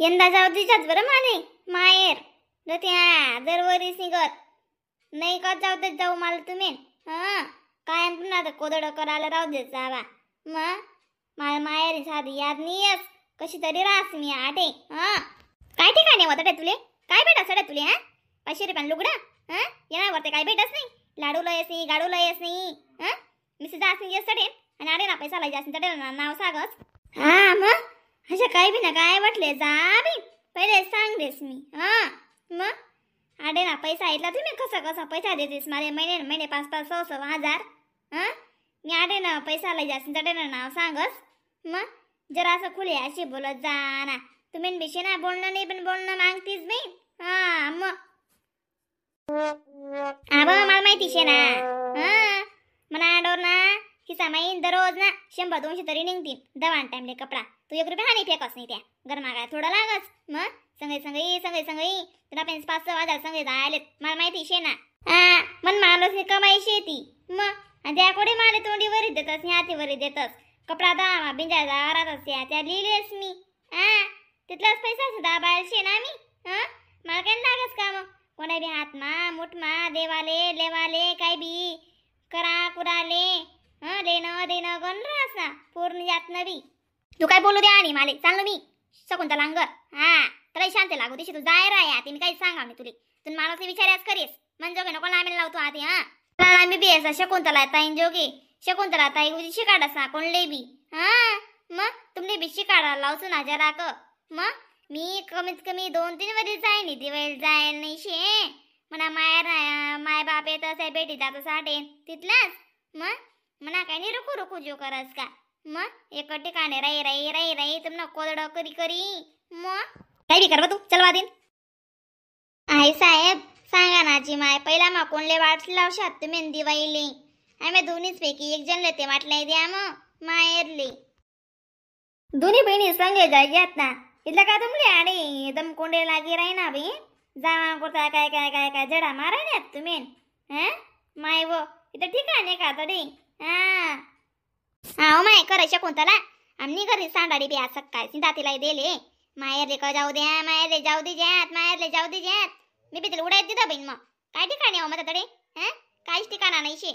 यंदा जाऊ तिच्याच बरं माले माहेर त्या दरवरी सिगत नाही का जाऊ तर जाऊ मला तुम्ही काय पुन्हा तर कोदड करायला राहू देत जावा मग मला माहेरी साधी याद नाहीयच कशी तरी रास मी आटे काय ठिकाणी होतं ते तुले काय भेटा सडे तुले 500 रुपयान लुगडा येण्यावरते काय भेटच नाही लाडू लयस नाही गाडू लयस नाही मिस जास्त नाही सडे आणि आडे ना पैसा लय जास्त तडे नाव सांगस मग अशा काय बी ना काय वाटले जा बी पहिले सांग देस मी मग आडे ना पैसा ऐकला तुम्ही कसा पैसा देतेस मला महिने 5-5 6-6 हजार मी आडे ना पैसा लय जास्त तडे नाव सांगस मग जरा असं खुले अशी बोलत जा ना तुम्ही बेशी ना बोलणं नाही पण बोलणं मागतीस मी मग मला माहिती शे ना म्हणा आडोर ना हिसा माहीन दररोज ना 100-200 तरी निघतील दवान टाइमले कपडा तू 1 रुपया हानी फेकस नाही त्या गरमा काय थोडा लागस मग संगई तुला 5-6 हजार संगई जायलेत मला माहिती शे ना मन माणूस कमाई शेती मग आणि त्या कोडे माले तोंडी वरी देतस हाती वरी देतस कपडा दामा बिंजा दारातच त्या लिहिलेस मी तिथलाच पैसा सुद्धा बायलशे ना मी मला काय लागस का मग कोणा बी हातमा मुठमा देवाले लेवाले काय बी करा कुराले लेणं देणं गण राहस ना पूर्ण यात नवी तू काय बोलू दे आणि माले चाललो मी शकुंतला अंगर तुला शांत लागू दिशी तू जाय राया ते मी काही सांगा मी तुले तू मला ते विचारायच करीस म्हणजे नको लांबी लावतो आधी आम्ही बी असा शकुंतला ताईन जोगे शकुंतला ताई उजी शिकाडस ना कोणले बी मग तुमने बी शिकाडा लावतो ना जरा मग मी कमीत कमी 2-3 वर्ष जाय नाही दिवाळी जायला नाही शे म्हणा माय बाप येत असे बेटी जात साठे तिथलाच मग म्हणा काय नाही रुकू जो करस का मग एक ठिकाणी राई तुमनं कोदड करी मग काय बी करवा तू चलवा दिन आई साहेब सांगा नाची माय पहिला मग कोणले वाट लावशात तुम्ही दिवाळीले आम्ही दोन्हीच पैकी एक जणले ते वाटले द्या मग माहेरले दोन्ही बहिणी संगे जायच्यात ना इथलं का तुमले आणि एकदम कोंडे लागी राही ना बी जावा करता काय जडा मारायल्यात तुम्ही माय व इथं ठिकाणी का तरी माय करायच्या कोणताला आम्ही घरी सांडाडी बी आज सकाळ सिंधा तिला दिले माहेरले का जाऊ द्या माहेरले जाऊ दे जात मी बी तिला उडायत दिदा बहीण मग काय ठिकाणी हो मग तडे काहीच ठिकाणा नाही शे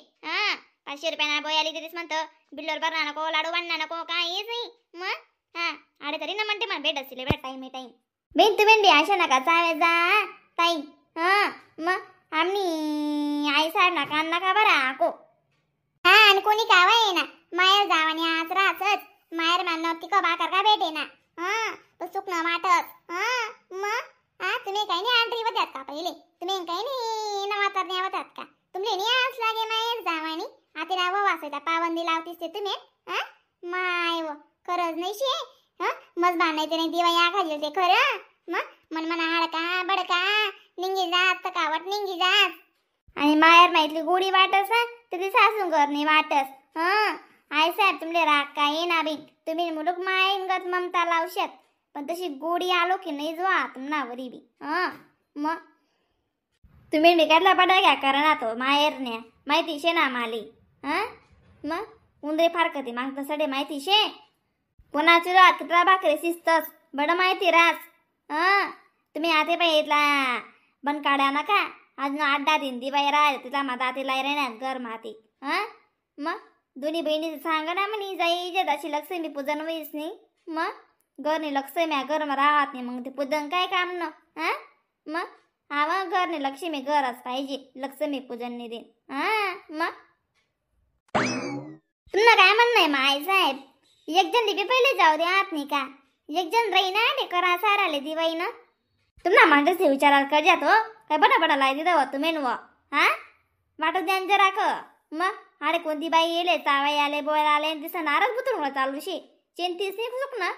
500 रुपयाना बोयाली देतेस म्हणतं बिल्डर भरणा नको लाडू बांधणा नको काय नाही मग आडे तरी ना म्हणते मला भेट असले बेटा टाइम बेन तुम्ही बी अशा नका चावे जा ताई मग आम्ही आई साहेब ना कान नका बरा आको आणि कोणी कावा आहे ना माहेर जावानी आज राहतच माहेर मानव तिक बाकर का भेटे ना तो सुख न वाटत मग तुम्ही काही नाही आंतरी वत्यात का पहिले तुम्ही काही नाही नवातर होतात का तुमले नाही आस लागे माहेर जावानी आता राव वासायचा पाबंदी लावतीस ते तुम्ही माय व खरंच नाही शे मज बांधायचं नाही दिवा या खाली ते खरं मग मन हडका बडका निंगी जात कावट निंगी जात आणि माहेर माहितली गोडी वाटस तिथे सासू करणे वाटस आई साहेब तुमले राग काय ना बी तुम्ही मुलुक मायनगत ममता लावशात पण तशी गोडी आलो की नाही जो तुमनावरी बी मग तुम्ही बिकायला पडा घ्या करा ना तो माहेरण्या माहिती शे ना माली मग उंदरे फार कधी मागत सडे माहिती शे कोणाची रात कुत्रा भाकरी शिस्तस बड माहिती रास तुम्ही आते पाहिला बन काढ्या नका अजून 8-10 दिन दिवाळी राहील तिला माझा तिला राहणार घर माती मग दोन्ही बहिणी सांगा ना म्हणे जाई जे अशी लक्ष्मी पूजन होईस नाही मग घरने लक्ष्मी घर राहत नाही मग ते पूजन काय काम न मग मग घरने लक्ष्मी घरच पाहिजे लक्ष्मी पूजन ने दिन मग तुमना काय म्हणणं आहे माय साहेब एक जण दिवे पहिले जाऊ दे आत नाही का एक जण राही ना ते करा साराले दिवाई ना तुमना मांडस ते विचारायला कर जातो काय बडा लाई दिदा तुम्ही वाटत द्या जरा क मग अरे कोणती बाई येले चावाई आले बोल आले दिसणारच बुतरून चालू शे चेंतीस नाही फुक ना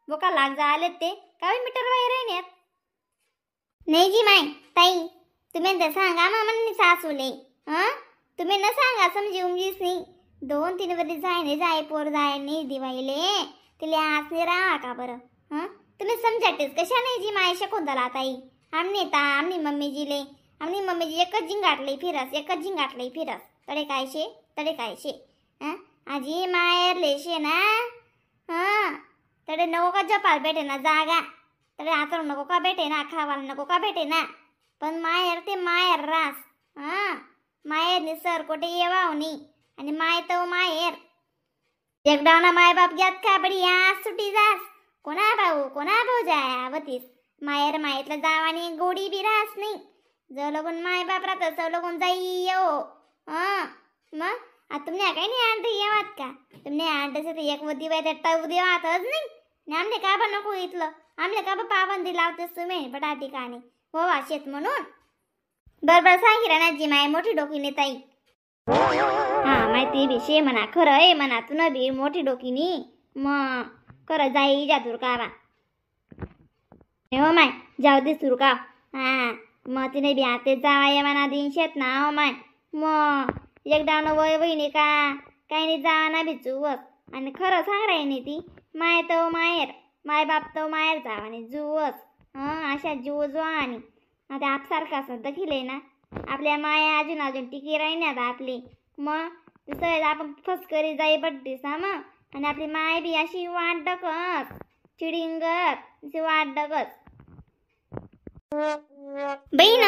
बोका लाग जा आले ते काय मीटर बाई राहण्यात नाही जी माय ताई तुम्ही ते सांगा म्हणून सासूले तुम्ही न सांगा समजी उमजीस नाही 2-3 वर्ष जाय पोर जाय नाही दिवाळीले तिले आसने राहा का बरं तुम्ही समजाटेस कशा नाही जी माय शकुंतला ताई आमनी मम्मीजी एकच जिंगाटले फिरस तडे काय शे आजी मायर लेशे ना तडे नको का जपाल भेटे ना जागा तरी आचरण नको का भेटे ना, खावायला नको का भेटे ना, पण माहेर ते माहेर रास. हा, माहेर नि सर कोठे येवावनी आणि माय तो माहेर. एकदा ना माय बाप घ्यात का बडी आज सुटी जास. कोणा भाऊ जाय आवतीस. माहेर माहितलं जावानी गोडी बी रास नाही. जो लोगून माय बाप राहत सो लोगून जाई येऊ. मग आता तुमने काही नाही आणते येवात का, तुमने आणते तर एक उदी बाय टव देवातच नाही. आमले का बा नको इथलं, आमले का बा पाबंदी लावतेस तुम्ही बटा ठिकाणी हो शेत म्हणून. बरोबर सांगितलं ना जी माय मोठी डोकीने ताई. हा माहिती विषय म्हणा, खरं आहे म्हणा, तू न बी मोठी डोकीनी मग खरं जाई जातूर का बा हो माय जाऊ दे सुरू का. हा मग तिने बी आते जावा ये म्हणा दिन शेत ना हो माय. मग एकदा न वय वहिनी का काही नाही जावा ना बी जुवस. आणि खरं सांग राही नाही ती माय तो माहेर, माय बाप तो माहेर जावा आणि जुवस. अशा जीव जो आणि आता आपसारखा असं दखिले ना आपल्या माया अजून टिकी राहिण्यात आपली. मग सहज आपण फसकरी जाई बड्डी मग. आणि आपली माय बी अशी वाट डकस चिडिंगत वाट डकस. बहीण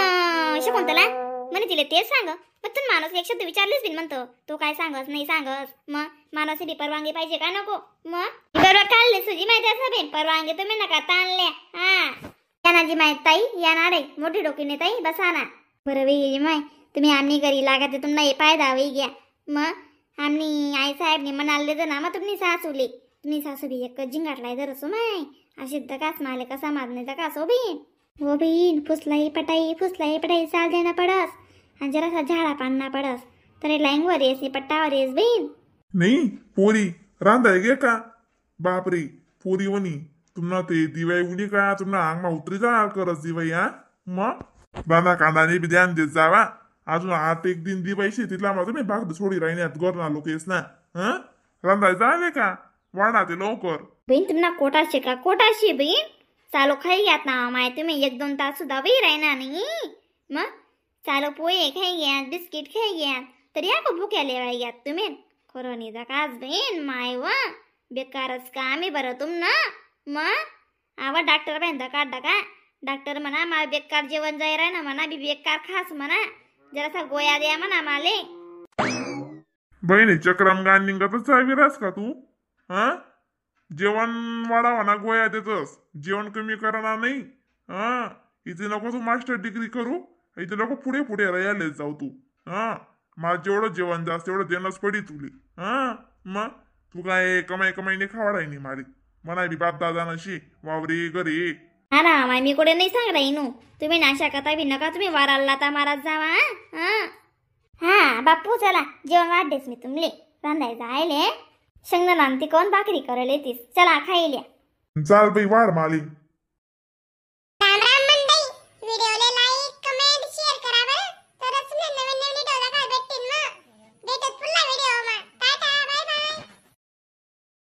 शकुंतला म्हणे तिला तेच सांग. मग तू माणूस एक शब्द विचारलीस बिन म्हणतो तू काय सांगस नाही सांगस. मग माणूस बी परवानगी पाहिजे का नको. मग बरोबर काढले सुजी माहिती असं बेन परवानगी तुम्ही नका ताणल्या. हा यानाजी माहित ताई या नाडे मोठी डोकीने ताई बसा ना. बरं वेळी माय तुम्ही आम्ही घरी लागा ते तुम्हाला फायदा होई घ्या. मग आम्ही आई साहेबनी म्हणाले तर ना मग तुम्ही सासू बी एक जिंगाटलाय जर असो माय अशी दकास माले कसा मारणे दकास हो बीन. हो बीन फुसलाई पटाई साल देना पडस आणि जरासा झाडा पाडना पडस तर लाईंगवर येस पट्टावर येस बीन. नाही पोरी रांधाय गे का बापरे पोरी वनी तुम्हाला ते दिवाई उडी का तुम्हाला अंगमा उतरी जा करस दिवाई. हा मग रांधा कांदाने बी ध्यान देत जावा. अजून 8 एक दिन दिवाई शेतीतला मग तुम्ही भाग सोडी राहिण्यात गोरणा लोक येस ना. रांधाय जावे का वाढा ते लवकर. बहीण तुम्हाला कोटाशे का कोटाशे बहीण चालो खाई घ्यात ना माय तुम्ही 1-2 तास सुद्धा बी राहणार नाही. मग चालो पोहे खाई घ्या बिस्किट खाई घ्या तरी आपण भुक्या लेवाय घ्यात तुम्ही. खरं नाही जा काच बहीण माय व बेकारच का आम्ही बरं तुम ना. मग आवा डॉक्टर बांधा काढता का डॉक्टर म्हणा मला बेकार जेवण जाय राह ना म्हणा बी बेकार खास म्हणा जरासा गोया द्या म्हणा माले. बहिणी चक्रम गान निघतच विरास का तू. जेवण वाढावा ना गोया देतस जेवण कमी करणार नाही. इथे नको तू मास्टर डिग्री करू इथे नको पुढे पुढे राहिले जाऊ तू. मला जेवढं जेवण जास्त तेवढं देणंच पडी तुली. मग तू काय कमाई खावाडाय नाही मारी म्हणा बी बाप दादा नशी वावरी घरी. हा ना माय मी कुठे नाही सांग राही नू तुम्ही नाशा करता बी नका तुम्ही वाराला लाता मारात जावा. हा बापू चला जेवण वाढतेस मी तुमले रांधायचं आयले शेंगदाणा ती कोण भाकरी करायला येतीस चला खायल्या. चाल बाई वाढ माली.